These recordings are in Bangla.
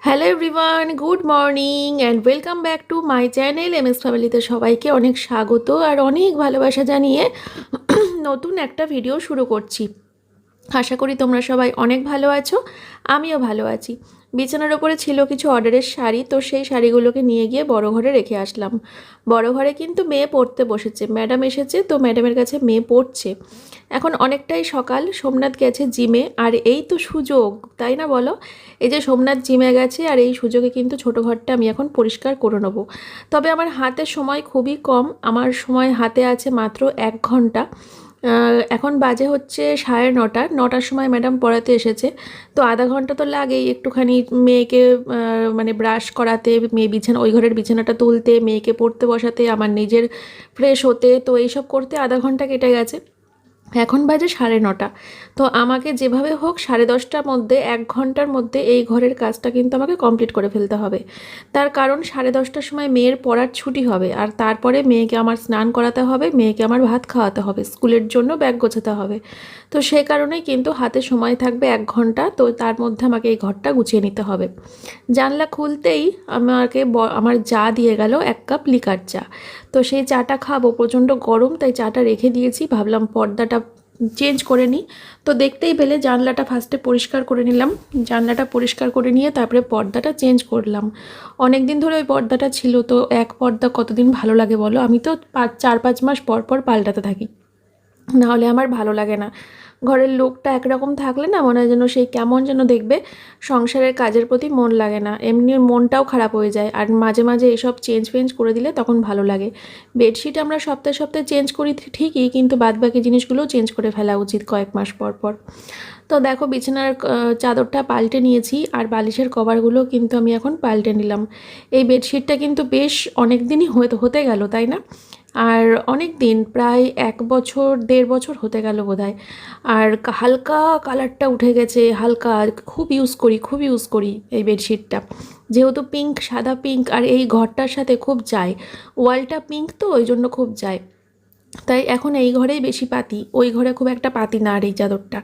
Hello everyone, good morning and welcome back to my channel MS ফ্যামিলিতে সবাইকে অনেক স্বাগত আর অনেক ভালোবাসা জানিয়ে নতুন একটা ভিডিও শুরু করছি। আশা করি তোমরা সবাই অনেক ভালো আছো, আমিও ভালো আছি। বিছানার ওপরে ছিল কিছু অর্ডারের শাড়ি, তো সেই শাড়িগুলোকে নিয়ে গিয়ে বড় ঘরে রেখে আসলাম। বড় ঘরে কিন্তু মেয়ে পড়তে বসেছে, ম্যাডাম এসেছে, তো ম্যাডামের কাছে মেয়ে পড়ছে। এখন অনেকটাই সকাল, সোমনাথ গেছে জিমে, আর এই তো সুযোগ, তাই না বলো? এই যে সোমনাথ জিমে গেছে আর এই সুযোগে কিন্তু ছোটো ঘরটা আমি এখন পরিষ্কার করে নেবো। তবে আমার হাতে সময় খুবই কম, আমার সময় হাতে আছে মাত্র 1 ঘন্টা। এখন বাজে হচ্ছে 9:30, 9টার সময় ম্যাডাম পড়াতে এসেছে, তো আধা ঘন্টা তো লাগেই একটুখানি মেয়েকে মানে ব্রাশ করাতে, মেয়ে বিছানা, ওই ঘরের বিছানাটা তুলতে, মেয়েকে পড়তে বসাতে, আমার নিজের ফ্রেশ হতে, তো এইসব করতে আধা ঘন্টা কেটে গেছে। এখন বাজে 9:30, তো আমাকে যেভাবে হোক 10:30টার মধ্যে, 1 ঘন্টার মধ্যে এই ঘরের কাজটা কিন্তু আমাকে কমপ্লিট করে ফেলতে হবে। তার কারণ 10:30টার সময় মেয়ের পড়ার ছুটি হবে, আর তারপরে মেয়েকে আমার স্নান করাতে হবে, মেয়েকে আমার ভাত খাওয়াতে হবে, স্কুলের জন্য ব্যাগ গোছাতে হবে। তো সেই কারণেই কিন্তু হাতে সময় থাকবে 1 ঘন্টা, তো তার মধ্যে আমাকে এই ঘরটা গুছিয়ে নিতে হবে। জানলা খুলতেই আমাকে আমার যা দিয়ে গেল 1 কাপ লিকার চা। তো সেই চাটা খাবো, প্রচণ্ড গরম, তাই চাটা রেখে দিয়েছি, ভাবলাম পর্দাটা চেঞ্জ করে নিই। তো দেখতেই পেলে জানলাটা ফার্স্টে পরিষ্কার করে নিলাম, জানলাটা পরিষ্কার করে নিয়ে তারপরে পর্দাটা চেঞ্জ করলাম। অনেক দিন ধরে ওই পর্দাটা ছিল, তো এক পর্দা কতদিন ভালো লাগে বলো? আমি তো 4-5 মাস পর পর পাল্টাতে থাকি, নাহলে আমার ভালো লাগে না। ঘরের লোকটা একরকম থাকলে না মনে হয় যেন সেই কেমন যেন দেখবে, সংসারের কাজের প্রতি মন লাগে না, এমনি মনটাও খারাপ হয়ে যায়। আর মাঝে মাঝে এসব চেঞ্জ ফেঞ্জ করে দিলে তখন ভালো লাগে। বেডশিট আমরা সপ্তাহে সপ্তাহে চেঞ্জ করি ঠিকই, কিন্তু বাদবাকি জিনিসগুলোও চেঞ্জ করে ফেলা উচিত কয়েক মাস পর পর। তো দেখো বিছানার চাদরটা পাল্টে নিয়েছি, আর বালিশের কভারগুলো কিন্তু আমি এখন পাল্টে নিলাম। এই বেডশিটটা কিন্তু বেশ অনেক দিনই হতে গেল, তাই না? আর অনেক দিন, প্রায় 1 বছর 1.5 বছর হতে গেল বোধহয়। আর হালকা কালারটা উঠে গেছে, হালকা, খুব ইউজ করি এই বেডশিটটা। যেহেতু পিঙ্ক, সাদা পিঙ্ক, আর এই ঘরটার সাথে খুব যায়, ওয়ালটা পিঙ্ক, তো ওই জন্য খুব যায়। তাই এখন এই ঘরেই বেশি পাতি, ওই ঘরে খুব একটা পাতি না। আর এই চাদরটা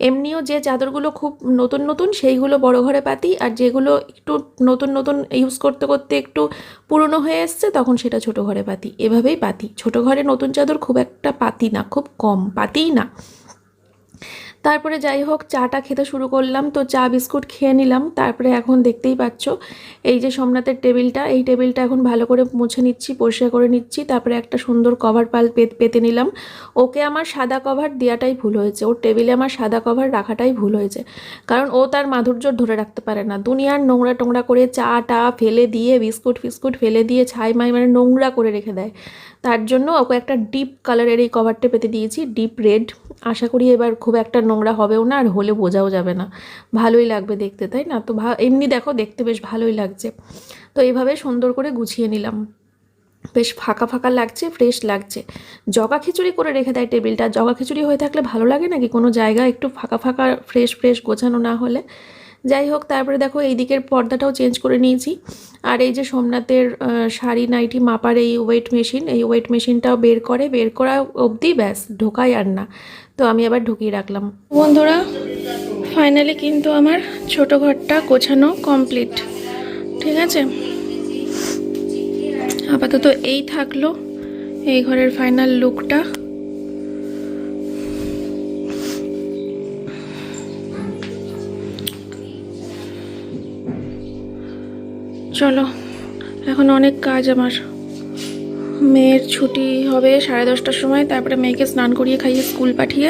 এমনিও যে চাদরগুলো খুব নতুন নতুন সেইগুলো বড় ঘরে পাতি, আর যেগুলো একটু নতুন নতুন ইউজ করতে করতে একটু পুরনো হয়ে এসছে তখন সেটা ছোট ঘরে পাতি, এভাবেই পাতি। ছোট ঘরে নতুন চাদর খুব একটা পাতি না, খুব কম পাতিই না। তারপরে যাই হোক চাটা খেতে শুরু করলাম, তো চা বিস্কুট খেয়ে নিলাম। তারপরে এখন দেখতেই পাচ্ছ এই যে সোমনাথের টেবিলটা, এই টেবিলটা এখন ভালো করে মুছে নিচ্ছি, পরিষ্কার করে নিচ্ছি। তারপরে একটা সুন্দর কভার পেতে নিলাম। ওকে আমার সাদা কভার দেওয়াটাই ভুল হয়েছে, ওর টেবিলে আমার সাদা কভার রাখাটাই ভুল হয়েছে, কারণ ও তার মাধুর্য ধরে রাখতে পারে না। দুনিয়ার নোংরা টোংরা করে চা ফেলে দিয়ে, বিস্কুট ফিস্কুট ফেলে দিয়ে, ছাই মাই মানে নোংরা করে রেখে দেয়। তার জন্য ওকে একটা ডিপ কালারের এই কভারটা পেতে দিয়েছি, ডিপ রেড। আশা করি এবার খুব একটা নোংরা হবেও না, আর হলে বোঝাও যাবে না, ভালোই লাগবে দেখতে, তাই না? তো এমনি দেখো দেখতে বেশ ভালোই লাগছে। তো এইভাবে সুন্দর করে গুছিয়ে নিলাম, বেশ ফাঁকা ফাঁকা লাগছে, ফ্রেশ লাগছে। জগা খিচুড়ি করে রেখে দেয় টেবিলটা, জগা খিচুড়ি হয়ে থাকলে ভালো লাগে নাকি কোনো জায়গা একটু ফাঁকা ফাঁকা ফ্রেশ ফ্রেশ গোছানো না হলে? যাই হোক তারপরে দেখো এই দিকের পর্দাটাও চেঞ্জ করে নিয়েছি। আর এই যে সোমনাথের শাড়ি নাইটি মাপার এই ওয়েট মেশিনটাও বের করা অবধি ব্যাস, ঢোকাই আর না। তো আমি আবার ঢুকিয়ে রাখলাম। বন্ধুরা, ফাইনালি কিন্তু আমার ছোট ঘরটা গোছানো কমপ্লিট। ঠিক আছে, আপাতত এই থাকলো এই ঘরের ফাইনাল লুকটা। চলো, এখন অনেক কাজ আমার। মেয়ের ছুটি হবে 10:30টার সময়, তারপরে মেয়েকে স্নান করিয়ে খাইয়ে স্কুল পাঠিয়ে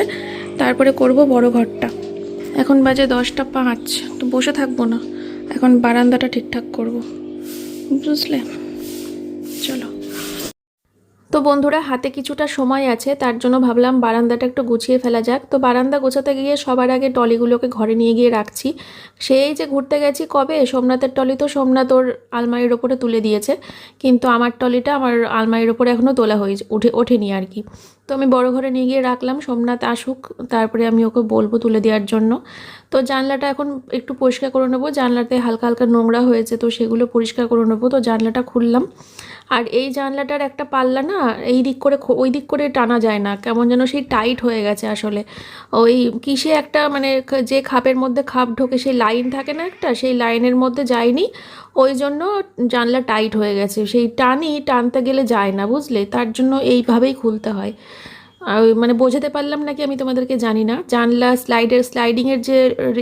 তারপরে করব বড় ঘরটা। এখন বাজে 10:05, তো বসে থাকবো না, এখন বারান্দাটা ঠিকঠাক করব, বুঝলে? চলো। তো বন্ধুরা, হাতে কিছুটা সময় আছে, তার জন্য ভাবলাম বারান্দাটা একটু গুছিয়ে ফেলা যাক। তো বারান্দা গোছাতে গিয়ে সবার আগে টলিগুলোকে ঘরে নিয়ে গিয়ে রাখছি। সেই যে ঘুরতে গেছি কবে, সোমনাথের টলি তো সোমনাথ ওর আলমারির ওপরে তুলে দিয়েছে, কিন্তু আমার টলিটা আমার আলমারির ওপরে এখনও তোলা ওঠেনি আর কি। তো আমি বড় ঘরে নিয়ে গিয়ে রাখলাম, সোমনাথ আসুক তারপরে আমি ওকে বলবো তুলে দেওয়ার জন্য। তো জানলাটা এখন একটু পরিষ্কার করে নেবো, জানলাতে হালকা হালকা নোংরা হয়েছে তো সেগুলো পরিষ্কার করে নেবো। তো জানলাটা খুললাম, আর এই জানলাটার একটা পাল্লা না এই দিক করে ওই দিক করে টানা যায় না, কেমন যেন সেই টাইট হয়ে গেছে আসলে। ওই কিসে একটা মানে যে খাপের মধ্যে খাপ ঢোকে সেই লাইন থাকে না একটা, সেই লাইনের মধ্যে যায়নি, ওই জন্য জানলা টাইট হয়ে গেছে। সেই টানতে গেলে যায় না, বুঝলে, তার জন্য এইভাবেই খুলতে হয়। মানে বোঝাতে পারলাম নাকি আমি তোমাদেরকে জানি না। জানলা স্লাইডিংয়ের যে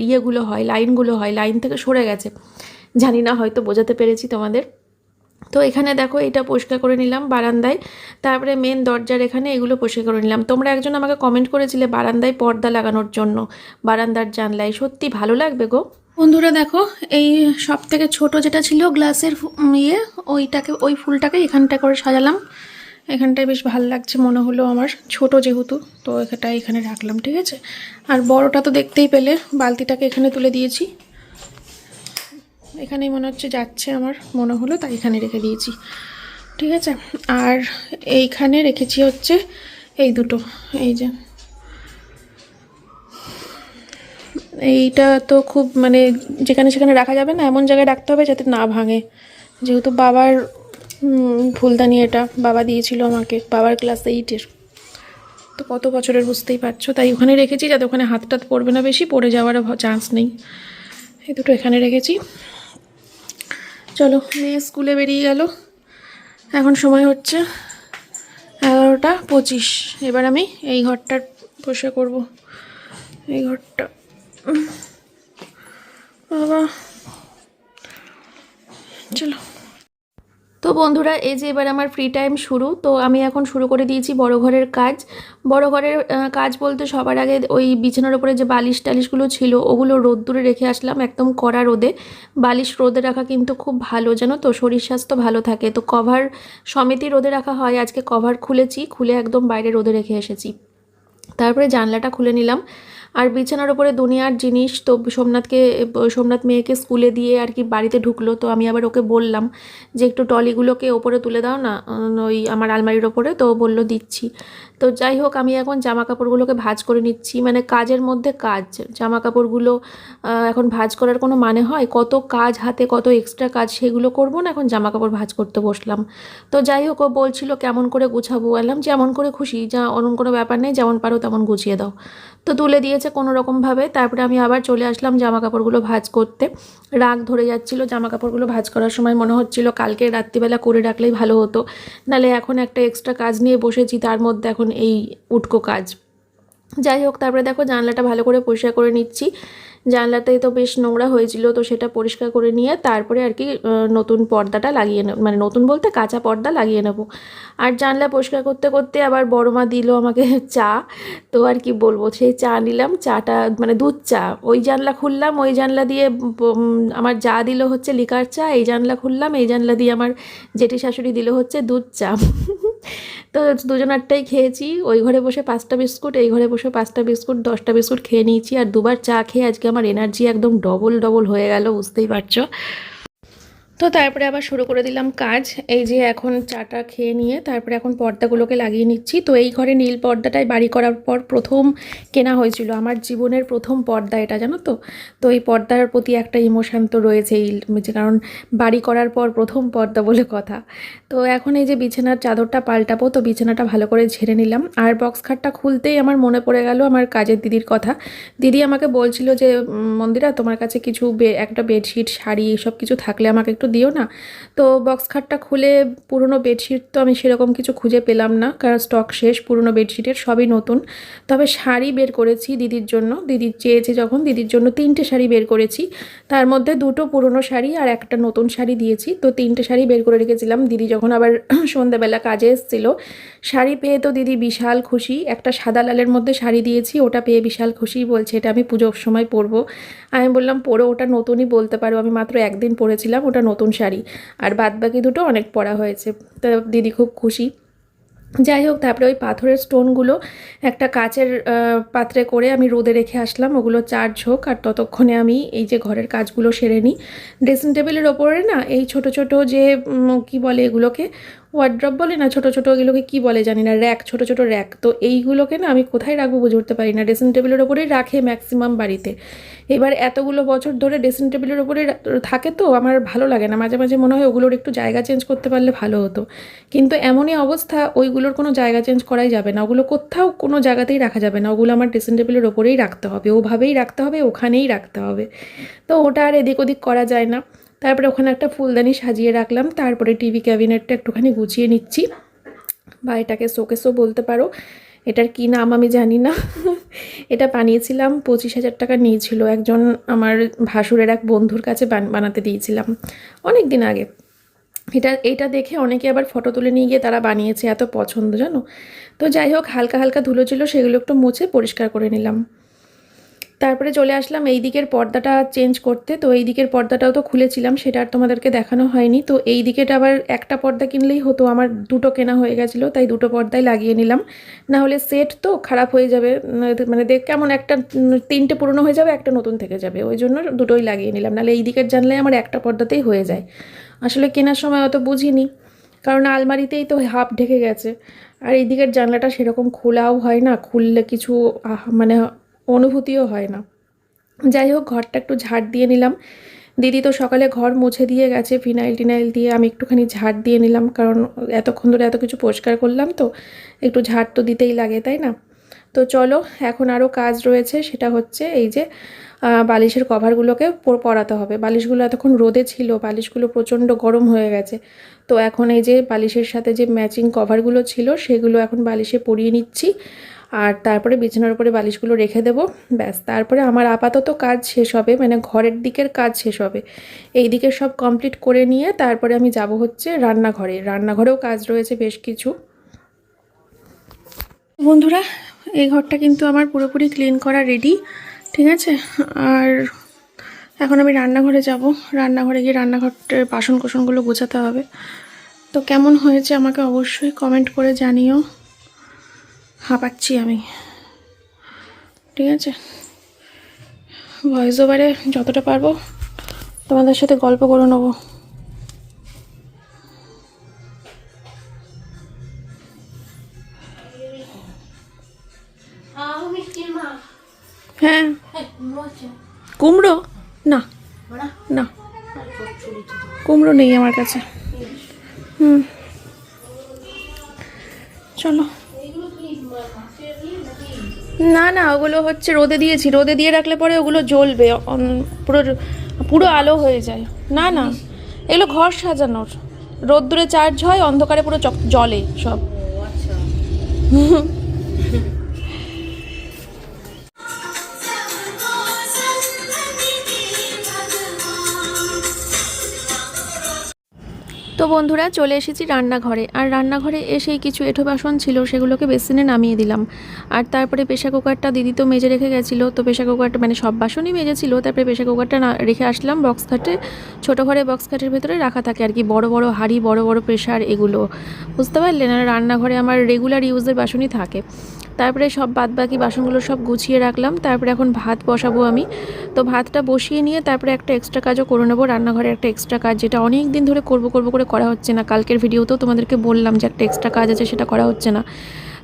ইয়েগুলো হয়, লাইনগুলো হয়, লাইন থেকে সরে গেছে, জানি না, হয়তো বোঝাতে পেরেছি তোমাদের। তো এখানে দেখো এটা পরিষ্কার করে নিলাম বারান্দায়, তারপরে মেন দরজার এখানে এগুলো পরিষ্কার করে নিলাম। তোমরা একজন আমাকে কমেন্ট করেছিলে বারান্দায় পর্দা লাগানোর জন্য, বারান্দার জানলায়, সত্যি ভালো লাগবে গো বন্ধুরা। দেখো এই সব থেকে ছোটো যেটা ছিল গ্লাসের ইয়ে, ওই ফুলটাকে এখানটা করে সাজালাম। এখানটায় বেশ ভালো লাগছে মনে হলো আমার, ছোট যেহেতু, তো এটা এখানে রাখলাম, ঠিক আছে। আর বড়টা তো দেখতেই পেলে, বালতিটাকে এখানে তুলে দিয়েছি, এখানেই মনে হচ্ছে যাচ্ছে আমার মনে হলো, তাই এখানে রেখে দিয়েছি, ঠিক আছে। আর এইখানে রেখেছি হচ্ছে এই দুটো, এই যে এইটা তো খুব মানে যেখানে সেখানে রাখা যাবে না, এমন জায়গায় রাখতে হবে যাতে না ভাঙে, যেহেতু বাবার ফুলদানি, এটা বাবা দিয়েছিল আমাকে, বাবার ক্লাস 8-এর, তো কত বছরের বুঝতেই পারছো, তাই ওখানে রেখেছি যাতে ওখানে হাত টাত পড়বে না, বেশি পড়ে যাওয়ার চান্স নেই। এই দুটো এখানে রেখেছি। চলো, মেয়ে স্কুলে বেরিয়ে গেল, এখন সময় হচ্ছে 11:25। এবার আমি এই ঘরটার পরিষ্কার করব, এই ঘরটা বাবা। চলো, তো বন্ধুরা এই যে এবার আমার ফ্রি টাইম শুরু, তো আমি এখন শুরু করে দিয়েছি বড় ঘরের কাজ। বড় ঘরের কাজ বলতে সবার আগে ওই বিছানার উপরে যে বালিশ টালিশগুলো ছিল ওগুলো রোদ্দুরে রেখে আসলাম, একদম কড়া রোদে। বালিশ রোদে রাখা কিন্তু খুব ভালো, জানো তো, শরীর স্বাস্থ্য ভালো থাকে। তো কভার সমেতই রোদে রাখা হয়, আজকে কভার খুলেছি, খুলে একদম বাইরে রোদে রেখে এসেছি। তারপরে জানলাটা খুলে নিলাম। আর বিছানার ওপরে দুনিয়ার জিনিস, তো সোমনাথ মেয়েকে স্কুলে দিয়ে আর কি বাড়িতে ঢুকলো, তো আমি আবার ওকে বললাম যে একটু ট্রলিগুলোকে ওপরে তুলে দাও না, ওই আমার আলমারির ওপরে, তো বললো দিচ্ছি। তো যাই হোক, আমি এখন জামা কাপড়গুলোকে ভাঁজ করে নিচ্ছি, মানে কাজের মধ্যে কাজ। জামা কাপড়গুলো এখন ভাঁজ করার কোনো মানে হয়? কত কাজ হাতে, কত এক্সট্রা কাজ, সেগুলো করবো না, এখন জামা কাপড় ভাঁজ করতে বসলাম। তো যাই হোক, ও বলছিল কেমন করে গুছাবো, এলাম যেমন করে খুশি, যা অন্য কোনো ব্যাপার নেই, যেমন পারো তেমন গুছিয়ে দাও। তো তুলে দিয়েছে কোনো রকমভাবে। তারপরে আমি আবার চলে আসলাম জামা কাপড়গুলো ভাঁজ করতে। রাগ ধরে যাচ্ছিলো জামা কাপড়গুলো ভাঁজ করার সময়, মনে হচ্ছিল কালকে রাত্রিবেলা করে রাখলেই ভালো হতো, নাহলে এখন একটা এক্সট্রা কাজ নিয়ে বসেছি, তার মধ্যে এখন এই উটকো কাজ। যাই হোক, তারপরে দেখো জানলাটা ভালো করে পরিষ্কার করে নিচ্ছি। জানলাতেই তো বেশ নোংরা হয়েছিল, তো সেটা পরিষ্কার করে নিয়ে তারপরে আর কি নতুন পর্দাটা লাগিয়ে নেব, মানে নতুন বলতে কাঁচা পর্দা লাগিয়ে নেব। আর জানলা পরিষ্কার করতে করতে আবার বড় মা দিল আমাকে চা, তো আর কি বলবো, সেই চা নিলাম, চাটা মানে দুধ চা। ওই জানলা খুললাম, ওই জানলা দিয়ে আমার যা দিল হচ্ছে লিকার চা, এই জানলা খুললাম, এই জানলা দিয়ে আমার জেঠি শাশুড়ি দিল হচ্ছে দুধ চা। তো দুজনারটাই খেয়েছি, ওই ঘরে বসে 5টা বিস্কুট, এই ঘরে বসে 5টা বিস্কুট, 10টা বিস্কুট খেয়ে নিয়েছি। আর দুবার চা খেয়ে আজকে আমার এনার্জি একদম ডবল ডবল হয়ে গেল, বুঝতেই পারছো। তো তারপরে আবার শুরু করে দিলাম কাজ। এই যে এখন চাটা খেয়ে নিয়ে তারপরে এখন পর্দাগুলোকে লাগিয়ে নিচ্ছি। তো এই ঘরে নীল পর্দাটাই বাড়ি করার পর প্রথম কেনা হয়েছিল, আমার জীবনের প্রথম পর্দা এটা, জানো তো। তো এই পর্দার প্রতি একটা ইমোশন তো রয়েছেই, কারণ বাড়ি করার পর প্রথম পর্দা বলে কথা। তো এখন এই যে বিছানার চাদরটা পাল্টাবো, তো বিছানাটা ভালো করে ঝেড়ে নিলাম। আর বক্স খাটটা খুলতেই আমার মনে পড়ে গেল আমার কাজের দিদির কথা। দিদি আমাকে বলছিল যে মন্দিরা, তোমার কাছে কিছু একটা বেডশিট, শাড়ি, এসব কিছু থাকলে আমাকে একটু দিও না। তো বক্স খাটটা খুলে পুরনো বেডশিট তো আমি সেরকম কিছু খুঁজে পেলাম না, কারণ স্টক শেষ পুরনো বেডশিটের, সবই নতুন। তবে শাড়ি বের করেছি দিদির জন্য, দিদি চেয়েছে যখন, দিদির জন্য 3টে শাড়ি বের করেছি। তার মধ্যে 2টো পুরনো শাড়ি আর একটা নতুন শাড়ি দিয়েছি। তো 3টে শাড়ি বের করে রেখেছিলাম। দিদি যখন আবার সন্ধ্যাবেলা কাজে এসেছিল, শাড়ি পেয়ে তো দিদি বিশাল খুশি। একটা সাদা লালের মধ্যে শাড়ি দিয়েছি, ওটা পেয়ে বিশাল খুশি, বলছে এটা আমি পুজোর সময় পরবো। আমি বললাম পরো, ওটা নতুনই বলতে পারো, আমি মাত্র একদিন পরেছিলাম, ওটা নতুন শাড়ি, আর বাদবাকি দুটো অনেক পরা হয়েছে। তো দিদি খুব খুশি। যাই হোক, তারপরে ওই পাথরের স্টোনগুলো একটা কাচের পাত্রে করে আমি রোদে রেখে আসলাম, ওগুলো চার্জ হোক, আর ততক্ষণে আমি এই যে ঘরের কাজগুলো সেরে নিই। ড্রেসিং টেবিলের ওপরে না এই ছোট ছোট যে কি বলে এগুলোকে, ওয়ার্ড্রপ বলে না, ছোটো ছোটো এগুলোকে কী বলে জানি না, র্যাক, ছোটো ছোটো র্যাক। তো এইগুলোকে না আমি কোথায় রাখবো বুঝে উঠতে পারি না। ড্রেসিং টেবিলের ওপরেই রাখে ম্যাক্সিমাম বাড়িতে। এবার এতগুলো বছর ধরে ড্রেসিং টেবিলের ওপরে থাকে তো আমার ভালো লাগে না, মাঝে মাঝে মনে হয় ওগুলোর একটু জায়গা চেঞ্জ করতে পারলে ভালো হতো। কিন্তু এমনই অবস্থা, ওইগুলোর কোনো জায়গা চেঞ্জ করাই যাবে না, ওগুলো কোথাও কোনো জায়গাতেই রাখা যাবে না, ওগুলো আমার ড্রেসিং টেবিলের ওপরেই রাখতে হবে, ওভাবেই রাখতে হবে, ওখানেই রাখতে হবে। তো ওটা আর এদিক ওদিক করা যায় না। তারপরে ওখানে একটা ফুলদানি সাজিয়ে রাখলাম, তারপরে টিভি ক্যাবিনেটটা একটুখানি গুছিয়ে নিচ্ছি, বা এটাকে শোকেসও বলতে পারো। এটার কি নাম আমি জানি না। এটা বানিয়েছিলাম, 25,000 টাকা নিয়েছিল, একজন আমার ভাসুরের এক বন্ধুর কাছে বানাতে দিয়েছিলাম অনেক দিন আগে। এটা দেখে অনেকে আবার ফটো তুলে নিয়ে গিয়ে তারা বানিয়েছে, এত পছন্দ জানো। তো যাই হোক, হালকা হালকা ধুলো ছিল, সেগুলো একটু মুছে পরিষ্কার করে নিলাম। তারপরে চলে আসলাম এই দিকের পর্দাটা চেঞ্জ করতে। তো এই দিকের পর্দাটাও তো খুলেছিলাম, সেটা আর তোমাদেরকে দেখানো হয়নি। তো এই দিকেটা আবার একটা পর্দা কিনলেই হতো, আমার দুটো কেনা হয়ে গেছিলো, তাই দুটো পর্দায় লাগিয়ে নিলাম। না হলে সেট তো খারাপ হয়ে যাবে, মানে দেখ কেমন একটা, তিনটে পুরনো হয়ে যাবে, একটা নতুন থেকে যাবে, ওই জন্য দুটোই লাগিয়ে নিলাম। নাহলে এই দিকের জানলে আমার একটা পর্দাতেই হয়ে যায়। আসলে কেনার সময় অত বুঝিনি, কারণ আলমারিতেই তো হাফ ঢেকে গেছে। আর এই দিকের জানলাটা সেরকম খোলাও হয় না, খুললে কিছু মানে অনুভূতিও হয় না। যাই হোক, ঘরটা একটু ঝাড় দিয়ে নিলাম। দিদি তো সকালে ঘর মুছে দিয়ে গেছে ফিনাইল টিনাইল দিয়ে, আমি একটুখানি ঝাড় দিয়ে নিলাম, কারণ এতক্ষণ ধরে এত কিছু পরিষ্কার করলাম, তো একটু ঝাড় তো দিতেই লাগে, তাই না। তো চলো, এখন আরও কাজ রয়েছে, সেটা হচ্ছে এই যে বালিশের কভারগুলোকে পরাতে হবে। বালিশগুলো এতক্ষণ রোদে ছিল, বালিশগুলো প্রচণ্ড গরম হয়ে গেছে। তো এখন এই যে বালিশের সাথে যে ম্যাচিং কভারগুলো ছিল সেগুলো এখন বালিশে পরিয়ে নিচ্ছি, আর তারপরে বিছানার উপরে বালিশগুলো রেখে দেবো, ব্যাস। তারপরে আমার আপাতত কাজ শেষ হবে, মানে ঘরের দিকের কাজ শেষ হবে। এই দিকের সব কমপ্লিট করে নিয়ে তারপরে আমি যাব হচ্ছে রান্নাঘরে। রান্নাঘরেও কাজ রয়েছে বেশ কিছু। বন্ধুরা, এই ঘরটা কিন্তু আমার পুরোপুরি ক্লিন করা রেডি, ঠিক আছে। আর এখন আমি রান্নাঘরে যাব, রান্নাঘরে গিয়ে রান্নাঘরটার বাসন কোসনগুলো গোছাতে হবে। তো কেমন হয়েছে আমাকে অবশ্যই কমেন্ট করে জানিও। হাঁপাচ্ছি আমি, ঠিক আছে। ভয়েস ওভারে যতটা পারবো তোমাদের সাথে গল্প করে নেবো। হ্যাঁ, কুমড়ো না, না কুমড়ো নেই আমার কাছে। চলো। না না, ওগুলো হচ্ছে রোদে দিয়েছি, রোদে দিয়ে রাখলে পরে ওগুলো জ্বলবে, পুরো পুরো আলো হয়ে যায়। না না, এগুলো ঘর সাজানোর, রোদ্দুরে চার্জ হয়, অন্ধকারে পুরো জ্বলে সব। তো বন্ধুরা, চলে এসেছি রান্নাঘরে। আর রান্নাঘরে এসেই কিছু এঁঠো বাসন ছিল, সেগুলোকে বেসিনে নামিয়ে দিলাম। আর তারপরে প্রেশার কুকারটা দিদি তো মেজে রেখে গেছিলো, তো প্রেশার কুকারটা মানে সব বাসনই মেজেছিল। তারপরে প্রেশার কুকারটা রেখে আসলাম বক্স খাটে, ছোটো ঘরে বক্স খাটের ভেতরে রাখা থাকে আর কি, বড় বড় হাঁড়ি, বড় বড় প্রেশার, এগুলো বুঝতে পারলেন। আর রান্নাঘরে আমার রেগুলার ইউজের বাসনই থাকে। তারপরে সব বাদবাকি বাসনগুলো সব গুছিয়ে রাখলাম। তারপরে এখন ভাত বসাবো আমি। তো ভাতটা বসিয়ে নিয়ে তারপরে একটা এক্সট্রা কাজও করে নেবো, রান্নাঘরে একটা এক্সট্রা কাজ, যেটা অনেক দিন ধরে করবো করে করা হচ্ছে না। কালকের ভিডিওতেও তোমাদেরকে বললাম যে একটা এক্সট্রা কাজ আছে, সেটা করা হচ্ছে না।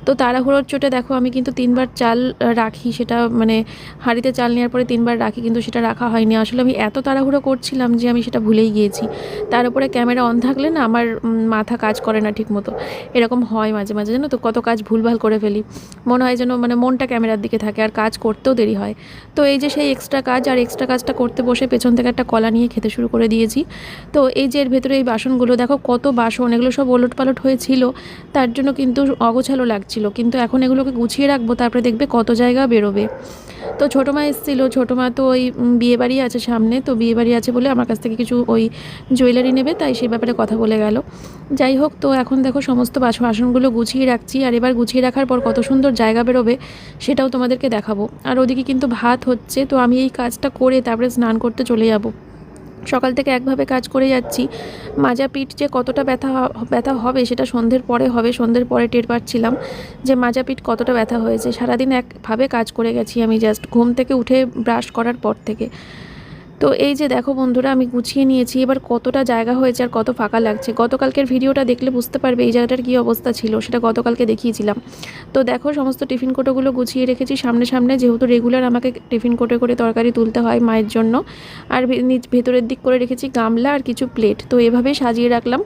তো তাড়াহুড়োর চোটে দেখো আমি কিন্তু 3বার চাল রাখি, সেটা মানে হাঁড়িতে চাল নেওয়ার পরে 3বার রাখি, কিন্তু সেটা রাখা হয়নি। আসলে আমি এত তাড়াহুড়ো করছিলাম যে আমি সেটা ভুলেই গিয়েছি। তার উপরে ক্যামেরা অন থাকলে না আমার মাথা কাজ করে না ঠিক মতো, এরকম হয় মাঝে মাঝে, জানো তো, কত কাজ ভুলভাল করে ফেলি। মনে হয় যেন মানে মনটা ক্যামেরার দিকে থাকে, আর কাজ করতেও দেরি হয়। তো এই যে সেই এক্সট্রা কাজ, আর এক্সট্রা কাজটা করতে বসে পেছন থেকে একটা কলা নিয়ে খেতে শুরু করে দিয়েছি। তো এই যে এর ভেতরে এই বাসনগুলো দেখো, কত বাসন, এগুলো সব ওলট পালট হয়েছিল, তার জন্য কিন্তু অগোছালো লাগছিল। কিন্তু এখন এগুলোকে গুছিয়ে রাখবো, তারপরে দেখবে কত জায়গা বেরোবে। তো ছোটো মা এসেছিলো, ছোটো মা তো ওই বিয়েবাড়ি আছে সামনে, তো বিয়েবাড়ি আছে বলে আমার কাছ থেকে কিছু ওই জুয়েলারি নেবে, তাই সেই ব্যাপারে কথা বলে গেল। যাই হোক, তো এখন দেখো সমস্ত বাসনগুলো গুছিয়ে রাখছি। আর এবার গুছিয়ে রাখার পর কত সুন্দর জায়গা বেরোবে সেটাও তোমাদেরকে দেখাবো। আর ওদিকে কিন্তু ভাত হচ্ছে, তো আমি এই কাজটা করে তারপরে স্নান করতে চলে যাব। সকাল থেকে একভাবে কাজ করে যাচ্ছি, মাজা পিঠ যে কতটা ব্যথা হবে সেটা সন্ধ্যের পরে হবে। সন্ধ্যের পরে টের পাচ্ছিলাম যে মাজা পিঠ কতটা ব্যথা হয়েছে। সারাদিন একভাবে কাজ করে গেছি আমি, জাস্ট ঘুম থেকে উঠে ব্রাশ করার পর থেকে। তো এই যে দেখো বন্ধুরা, আমি গুছিয়ে নিয়েছি। এবার কতটা জায়গা হয়েছে আর কত ফাঁকা লাগছে। গতকালকের ভিডিওটা দেখলে বুঝতে পারবে এই জায়গাটার কী অবস্থা ছিল, সেটা গতকালকে দেখিয়েছিলাম। তো দেখো সমস্ত টিফিন কোটোগুলো গুছিয়ে রেখেছি সামনে সামনে, যেহেতু রেগুলার আমাকে টিফিন কোটে করে তরকারি তুলতে হয় মায়ের জন্য। আর ভেতরের দিক করে রেখেছি গামলা আর কিছু প্লেট। তো এভাবেই সাজিয়ে রাখলাম।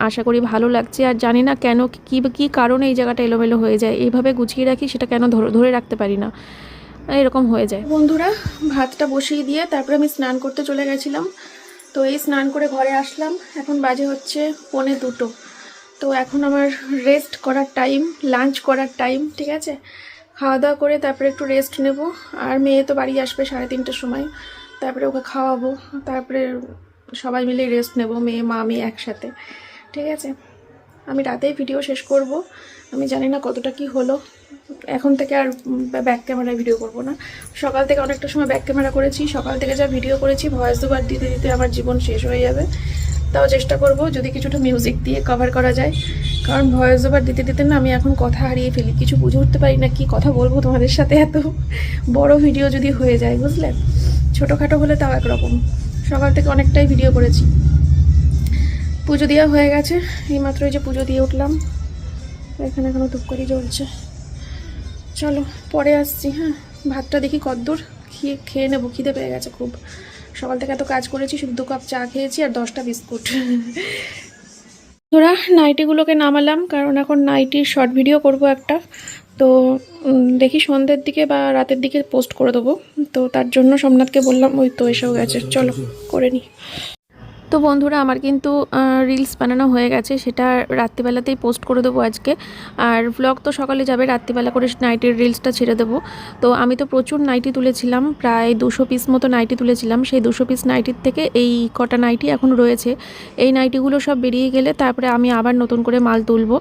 আশা করি ভালো লাগছে। আর জানি না কেন কী কারণে এই জায়গাটা এলোমেলো হয়ে যায়। এইভাবে গুছিয়ে রাখি, সেটা কেন ধরে রাখতে পারি না, এরকম হয়ে যায়। বন্ধুরা, ভাতটা বসিয়ে দিয়ে তারপরে আমি স্নান করতে চলে গেছিলাম। তো এই স্নান করে ঘরে আসলাম, এখন বাজে হচ্ছে 1:45। তো এখন আমার রেস্ট করার টাইম, লাঞ্চ করার টাইম, ঠিক আছে। খাওয়া দাওয়া করে তারপরে একটু রেস্ট নেব। আর মেয়ে তো বাড়ি আসবে 3:30টার সময়, তারপরে ওকে খাওয়াবো, তারপরে সবাই মিলে রেস্ট নেব, মেয়ে মা আমি একসাথে, ঠিক আছে। আমি রাতেই ভিডিও শেষ করব। আমি জানি না কতটা কি হলো। এখন থেকে আর ব্যাক ক্যামেরায় ভিডিও করব না। সকাল থেকে অনেকটা সময় ব্যাক ক্যামেরা করেছি, সকাল থেকে যা ভিডিও করেছি ভয়েস ওভার দিতে দিতে আমার জীবন শেষ হয়ে যাবে। তাও চেষ্টা করব যদি কিছুটা মিউজিক দিয়ে কভার করা যায়, কারণ ভয়েস ওভার দিতে দিতে না আমি এখন কথা হারিয়ে ফেলি, কিছু বুঝে উঠতে পারি না কি কথা বলবো তোমাদের সাথে। এত বড় ভিডিও যদি হয়ে যায়, বুঝলে, ছোটোখাটো হলে তাও একরকম। সকাল থেকে অনেকটাই ভিডিও করেছি। পুজো দেওয়া হয়ে গেছে, এইমাত্র এই যে পুজো দিয়ে উঠলাম। এখানে এখনো ধূপ করে জ্বলছে। চলো পরে আসছি। হ্যাঁ, ভাতটা দেখি কদ্দূর খেয়ে নেবো, খিদে পেয়ে গেছে খুব। সকাল থেকে এত কাজ করেছি, শুধু 2 কাপ চা খেয়েছি আর 10টা বিস্কুট। তোরা নাইটিগুলোকে নামালাম, কারণ এখন নাইটির শর্ট ভিডিও করব একটা। তো দেখি সন্ধ্যের দিকে বা রাতের দিকে পোস্ট করে দেবো। তো তার জন্য সোমনাথকে বললাম, ওই তো এসেও গেছে, চলো করে নিই। তো বন্ধুরা, আমার কিন্তু রিলস বানানো হয়ে গেছে, সেটা রাত্রিবেলাতেই পোস্ট করে দেবো আজকে। আর ব্লগ তো সকালে যাবে, রাত্রিবেলা করে নাইটির রিলসটা ছেড়ে দেবো। তো আমি তো প্রচুর নাইটি তুলেছিলাম, প্রায় 200 পিস মতো নাইটি তুলেছিলাম। সেই 200 পিস নাইটির থেকে এই কটা নাইটি এখন রয়েছে। এই নাইটিগুলো সব বেরিয়ে গেলে তারপরে আমি আবার নতুন করে মাল তুলবো।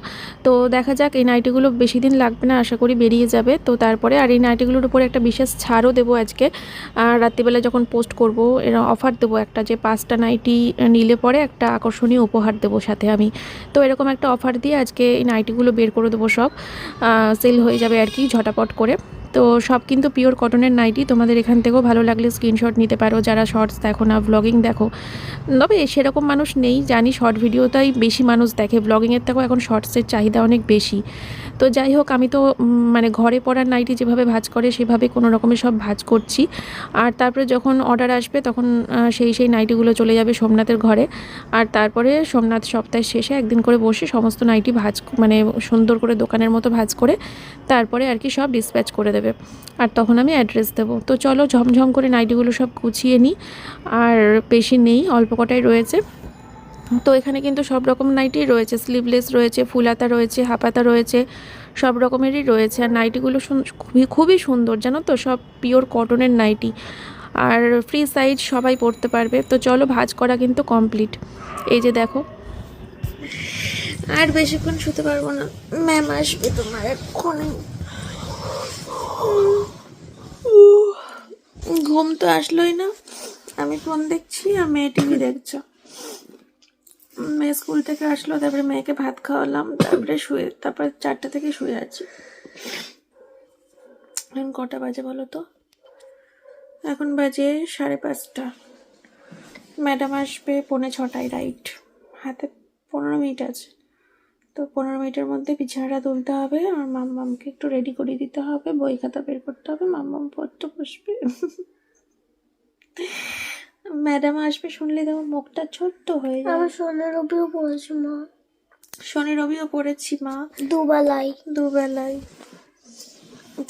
তো দেখা যাক, এই নাইটিগুলো বেশি দিন লাগবে না, আশা করি বেরিয়ে যাবে। তো তারপরে আর এই নাইটিগুলোর উপরে একটা বিশেষ ছাড়ও দেবো আজকে। রাত্রিবেলা যখন পোস্ট করব, এরা অফার দেবো একটা, যে 5টা নাইটি নিলে পরে একটা আকর্ষণীয় উপহার দেবো সাথে আমি। তো এরকম একটা অফার দিয়ে আজকে এই নাইটিগুলো বের করে দেবো, সব সেল হয়ে যাবে আর কি ঝটাপট করে। তো সব কিন্তু পিওর কটনের নাইটি। তোমাদের এখান থেকেও ভালো লাগলে স্ক্রিনশট নিতে পারো, যারা শর্টস দেখো না, ব্লগিং দেখো। তবে সেরকম মানুষ নেই জানি, শর্ট ভিডিওটাই বেশি মানুষ দেখে, ব্লগিংয়ের থেকেও এখন শর্টসের চাহিদা অনেক বেশি। তো যাই হোক, আমি তো মানে ঘরে পরার নাইটি যেভাবে ভাঁজ করে সেভাবে কোনো রকমের সব ভাঁজ করছি। আর তারপরে যখন অর্ডার আসবে তখন সেই নাইটিগুলো চলে যাবে সোমনাথের ঘরে। আর তারপরে সোমনাথ সপ্তাহের শেষে একদিন করে বসে সমস্ত নাইটি ভাঁজ, মানে সুন্দর করে দোকানের মতো ভাঁজ করে তারপরে আর কি সব ডিসপ্যাচ করে দেবে। আর তখন আমি অ্যাড্রেস দেবো। তো চলো ঝমঝম করে নাইটিগুলো সব গুছিয়ে নিই। আর বেশি নেই, অল্প কটাই রয়েছে। তো এখানে কিন্তু সব রকম নাইটি রয়েছে, স্লিভলেস রয়েছে, ফুল হাতা রয়েছে, হাফ হাতা রয়েছে, সব রকমেরই রয়েছে। আর নাইটিগুলো খুবই সুন্দর, জানো তো, সব পিওর কটনের নাইটি। আর ফ্রি সাইজ, সবাই পরতে পারবে। তো চলো, ভাঁজ করা কিন্তু কমপ্লিট। এই যে দেখো। আর বেশিক্ষণ শুতে পারবো না, ম্যাম আসবে তোমার এক্ষুনি। ঘুম তো আসলোই না, আমি ফোন দেখছি আর মেয়ে টিভি দেখছো। মেয়ে স্কুল থেকে আসলো, তারপরে মেয়েকে ভাত খাওয়ালাম, তারপরে তারপর 4টা থেকে শুয়ে আছি। এখন কটা বাজে বলো তো? এখন বাজে 5:30। ম্যাডাম আসবে 5:45 রাইট, হাতে 15 মিনিট আছে। তো 15 মিনিটের মধ্যে বিছানাটা তুলতে হবে, আর মাম্মামকে একটু রেডি করে দিতে হবে, বই খাতা বের করতে হবে, মাম্মাম পড়তে বসবে। ম্যাডাম আসবে শুনলে তোমার মুখটা ছোট্ট হয়ে যাবে। আমি শনি রবিও পড়েছি মা। শনি রবিও পড়েছি মা, দুবেলায়।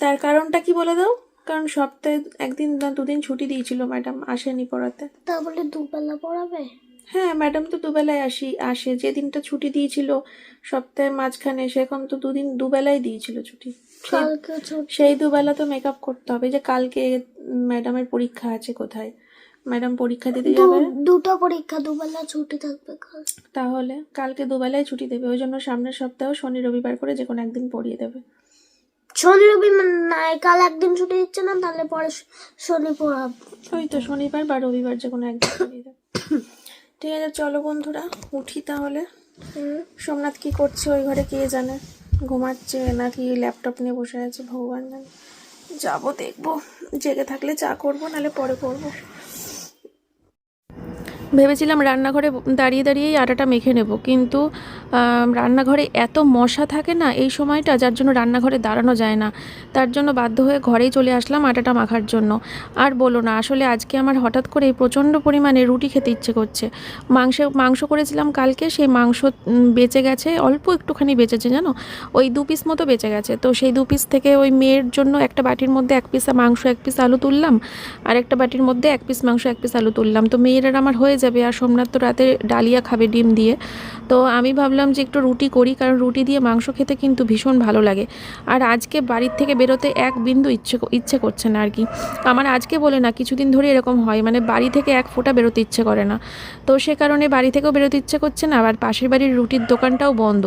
তার কারণটা কি বলে দাও? কারণ সপ্তাহে 1 দিন না 2 দিন ছুটি দিয়েছিল ম্যাডাম, আসেনি পড়াতে। তা বলে দুবেলা পড়াবে? হ্যাঁ, ম্যাডাম তো দুবেলায় আসে। যে দিনটা ছুটি দিয়েছিল সপ্তাহের মাঝখানে, সেখন তো 2 বেলাই দিয়েছিল ছুটি। সেই দুবেলা তো মেকআপ করতে হবে। যে কালকে ম্যাডামের পরীক্ষা আছে, কোথায় ম্যাডাম পরীক্ষা দিতে যাবে, 2টা পরীক্ষা, দুবেলা ছুটি থাকবে কাল। তাহলে কালকে 2বেলায় ছুটি দেবে। ওই জন্য সামনের সপ্তাহ শনি রবিবার করে যে কোনো একদিন পড়িয়ে দেবে। শনি রবি নাই, কাল একদিন ছুটি দিচ্ছে না, তাহলে পরে শনি পড়াবো। ওই তো শনিবার বা রবিবার যে কোনো একদিন পড়িয়ে দেবে। ঠিক আছে, চলো বন্ধুরা উঠি তাহলে। সোমনাথ কি করছে ওই ঘরে কে জানে, ঘুমাচ্ছে নাকি ল্যাপটপ নিয়ে বসে আছে ভগবান জানে। যাবো দেখবো, জেগে থাকলে চা করবো, নাহলে পরে করবো। ভেবেছিলাম রান্নাঘরে দাঁড়িয়ে দাঁড়িয়েই আটাটা মেখে নেব, কিন্তু রান্নাঘরে এত মশা থাকে না এই সময়টা, যার জন্য রান্নাঘরে দাঁড়ানো যায় না। তার জন্য বাধ্য হয়ে ঘরেই চলে আসলাম আটাটা মাখার জন্য। আর বলো না, আসলে আজকে আমার হঠাৎ করেই প্রচণ্ড পরিমাণে রুটি খেতে ইচ্ছে করছে। মাংস করেছিলাম কালকে, সেই মাংস বেঁচে গেছে, অল্প একটুখানি বেঁচেছে জানো, ওই 2 পিস মতো বেঁচে গেছে। তো সেই 2 পিস থেকে ওই মেয়ের জন্য একটা বাটির মধ্যে 1 পিস মাংস 1 পিস আলু তুললাম, আর একটা বাটির মধ্যে 1 পিস মাংস 1 পিস আলু তুললাম। তো মেয়ের আর আমার হয়ে যাবে, আর সোমনাথ তো রাতে ডালিয়া খাবে ডিম দিয়ে। তো আমি ভাবলাম যে একটু রুটি করি, কারণ রুটি দিয়ে মাংস খেতে কিন্তু ভীষণ ভালো লাগে। আর আজকে বাড়ির থেকে বেরোতে এক বিন্দু ইচ্ছে করছে না আর কি। আমার আজকে বলে না, কিছুদিন ধরে এরকম হয়, মানে বাড়ি থেকে এক ফোঁটা বেরোতে ইচ্ছে করে না। তো সে কারণে বাড়ি থেকেও বেরোতে ইচ্ছে করছে না, আবার পাশের বাড়ির রুটির দোকানটাও বন্ধ।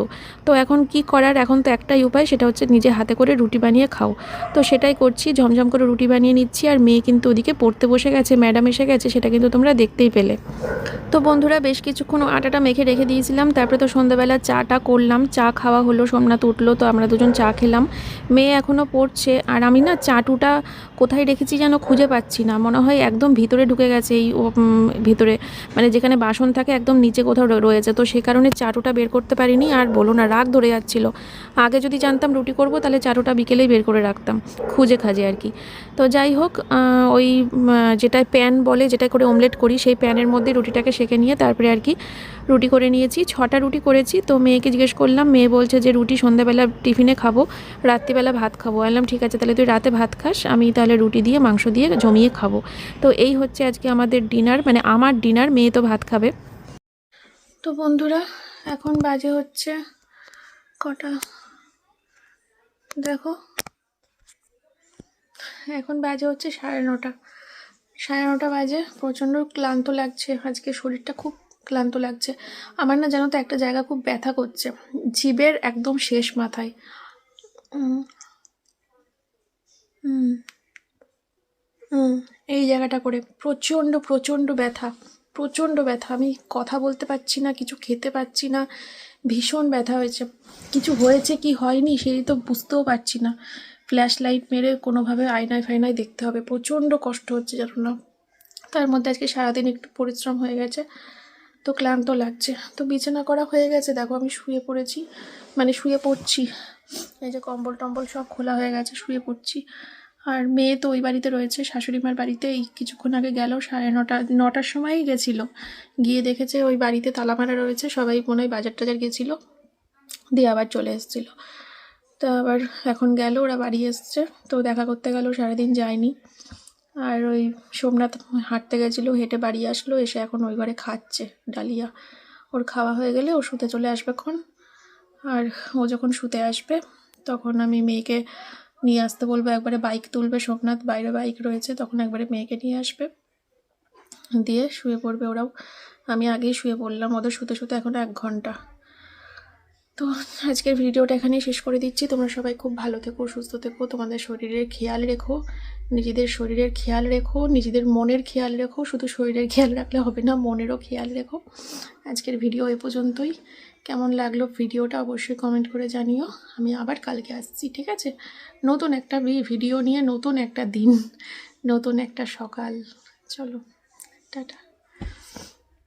তো এখন কি করার, এখন তো একটাই উপায়, সেটা হচ্ছে নিজে হাতে করে রুটি বানিয়ে খাও। তো সেটাই করছি, ঝমঝম করে রুটি বানিয়ে নিচ্ছি। আর মেয়ে কিন্তু ওদিকে পড়তে বসে গেছে, ম্যাডাম এসে গেছে, সেটা কিন্তু তোমরা দেখতেই পেলে। তো বন্ধুরা, বেশ কিছুক্ষণ আটাটা মেখে রেখে দিয়েছিলাম, তারপরে তো সন্ধ্যাবেলা চাটা করলাম, চা খাওয়া হলো, সোমনাথ উঠলো, তো আমরা দুজন চা খেলাম। মেয়ে এখনও পড়ছে, আর আমি না চাটুটা কোথায় রেখেছি যেন খুঁজে পাচ্ছি না, মনে হয় একদম ভিতরে ঢুকে গেছে, এই ভিতরে মানে যেখানে বাসন থাকে একদম নিচে কোথাও রয়েছে। তো সেই কারণে চাটুটা বের করতে পারিনি। আর বলো না, রাগ ধরে যাচ্ছিল। আগে যদি জানতাম রুটি করব, তাহলে চাটুটা বিকেলেই বের করে রাখতাম, খুঁজে খাজে আর কি। তো যাই হোক, ওই যেটায় প্যান বলে, যেটা করে অমলেট করি, সেই প্যানের মধ্যে রুটিটাকে সেঁকে নিয়ে তারপরে আর কি রুটি করে নিয়েছি। 6টা রুটি করেছি। তো মেয়েকে জিজ্ঞেস করলাম, মেয়ে বলছে যে রুটি সন্ধ্যাবেলা টিফিনে খাবো, রাত্রিবেলা ভাত খাবো। বললাম ঠিক আছে, তাহলে তুই রাতে ভাত খাস, আমি তাহলে রুটি দিয়ে মাংস দিয়ে জমিয়ে খাবো। তো এই হচ্ছে আজকে আমাদের ডিনার, মানে আমার ডিনার, মেয়ে তো ভাত খাবে। তো বন্ধুরা, এখন বাজে হচ্ছে কটা দেখো, এখন বাজে হচ্ছে 9:30। 9:30 বাজে। প্রচণ্ড ক্লান্ত লাগছে, আজকে শরীরটা খুব ক্লান্ত লাগছে। আমার না জানো তো একটা জায়গা খুব ব্যথা করছে, জিভের একদম শেষ মাথায়। উম, হুম হুম এই জায়গাটা করে প্রচণ্ড প্রচণ্ড ব্যথা, প্রচণ্ড ব্যথা। আমি কথা বলতে পারছি না, কিছু খেতে পারছি না, ভীষণ ব্যথা হয়েছে। কিছু হয়েছে কি হয়নি সেই তো বুঝতেও পারছি না। ফ্ল্যাশ লাইট মেরে কোনোভাবে আয়নায় ফায়নায় দেখতে হবে। প্রচণ্ড কষ্ট হচ্ছে জানো না। তার মধ্যে আজকে সারাদিন একটু পরিশ্রম হয়ে গেছে, তো ক্লান্ত লাগছে। তো বিছানা করা হয়ে গেছে, দেখো আমি শুয়ে পড়েছি, মানে শুয়ে পড়ছি। এই যে কম্বল টম্বল সব খোলা হয়ে গেছে, শুয়ে পড়ছি। আর মেয়ে তো ওই বাড়িতে রয়েছে, শাশুড়ি মার বাড়িতে। এই কিছুক্ষণ আগে গেল, 9:30 সময়ই গেছিলো। গিয়ে দেখেছে ওই বাড়িতে তালা মারা রয়েছে, সবাই মনে হয় বাজার টাজার গেছিলো, দিয়ে আবার চলে এসেছিলো। তো আবার এখন গেল, ওরা বাড়ি এসছে, তো দেখা করতে গেল, সারাদিন যায়নি। আর ওই সোমনাথ হাঁটতে গেছিলো, হেঁটে বাড়ি আসলো, এসে এখন ওই ঘরে খাচ্ছে ডালিয়া। ওর খাওয়া হয়ে গেলে ও শুতে চলে আসবে এখন। আর ও যখন শুতে আসবে তখন আমি মেয়েকে নিয়ে আসতে বলবো, একবারে বাইক তুলবে সোমনাথ, বাইরে বাইক রয়েছে, তখন একবারে মেয়েকে নিয়ে আসবে, দিয়ে শুয়ে পড়বে ওরাও। আমি আগেই শুয়ে পড়লাম, ওদের শুতে শুতে এখন 1 ঘন্টা। তো আজকের ভিডিওটা এখানেই শেষ করে দিচ্ছি। তোমরা সবাই খুব ভালো থেকো, সুস্থ থেকো, তোমাদের শরীরের খেয়াল রেখো, নিজেদের শরীরের খেয়াল রেখো, নিজেদের মনের খেয়াল রেখো। শুধু শরীরের খেয়াল রাখলে হবে না, মনেরও খেয়াল রেখো। আজকের ভিডিও এ পর্যন্তই। কেমন লাগলো ভিডিওটা অবশ্যই কমেন্ট করে জানিও। আমি আবার কালকে আসছি, ঠিক আছে, নতুন একটা ভিডিও নিয়ে, নতুন একটা দিন, নতুন একটা সকাল। চলো, টাটা।